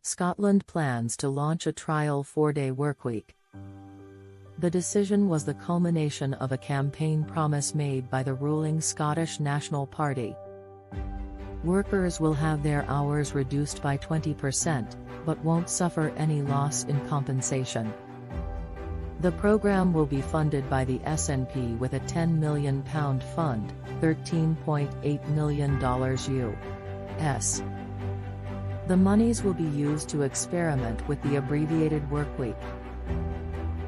Scotland plans to launch a trial 4-day workweek. The decision was the culmination of a campaign promise made by the ruling Scottish National Party. Workers will have their hours reduced by 20%, but won't suffer any loss in compensation. The programme will be funded by the SNP with a £10 million fund, $13.8 million US. The monies will be used to experiment with the abbreviated workweek.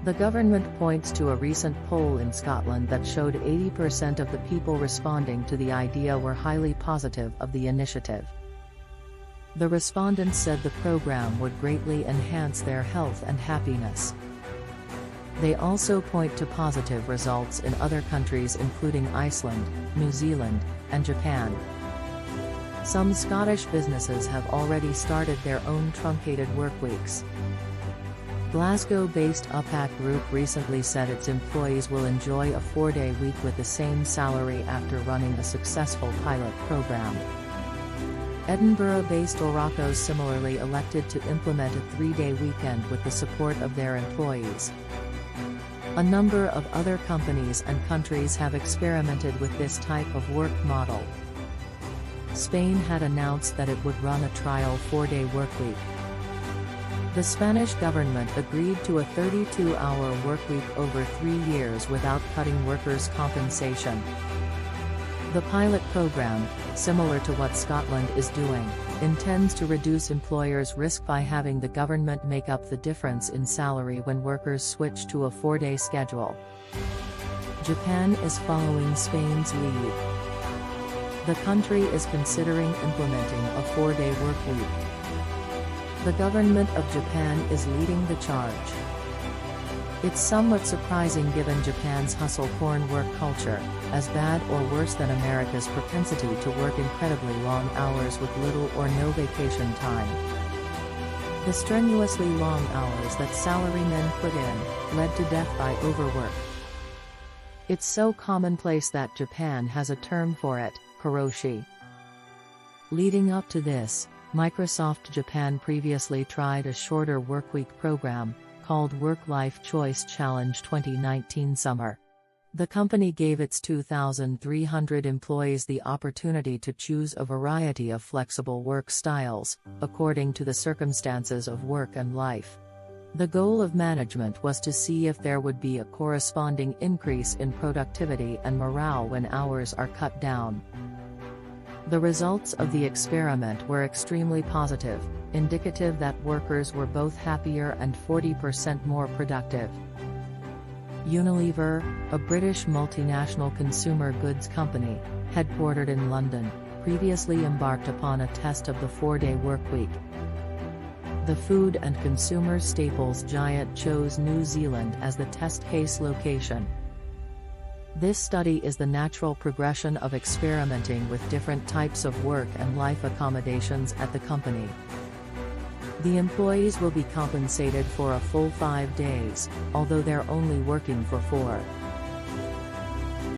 The government points to a recent poll in Scotland that showed 80% of the people responding to the idea were highly positive of the initiative. The respondents said the programme would greatly enhance their health and happiness. They also point to positive results in other countries including Iceland, New Zealand, and Japan. Some Scottish businesses have already started their own truncated workweeks. Glasgow-based UPAC Group recently said its employees will enjoy a 4-day week with the same salary after running a successful pilot program. Edinburgh-based Orocco similarly elected to implement a 3-day weekend with the support of their employees. A number of other companies and countries have experimented with this type of work model. Spain had announced that it would run a trial 4-day workweek. The Spanish government agreed to a 32-hour workweek over 3 years without cutting workers' compensation. The pilot program, similar to what Scotland is doing, intends to reduce employers' risk by having the government make up the difference in salary when workers switch to a 4-day schedule. Japan is following Spain's lead. The country is considering implementing a 4-day workweek. The government of Japan is leading the charge. It's somewhat surprising given Japan's hustle-porn work culture, as bad or worse than America's propensity to work incredibly long hours with little or no vacation time. The strenuously long hours that salarymen put in led to death by overwork. It's so commonplace that Japan has a term for it, karōshi. Leading up to this, Microsoft Japan previously tried a shorter workweek program, called Work-Life Choice Challenge 2019 Summer. The company gave its 2,300 employees the opportunity to choose a variety of flexible work styles, according to the circumstances of work and life. The goal of management was to see if there would be a corresponding increase in productivity and morale when hours are cut down. The results of the experiment were extremely positive, indicative that workers were both happier and 40% more productive. Unilever, a British multinational consumer goods company, headquartered in London, previously embarked upon a test of the 4-day workweek. The food and consumer staples giant chose New Zealand as the test case location. This study is the natural progression of experimenting with different types of work and life accommodations at the company. The employees will be compensated for a full 5 days, although they're only working for 4.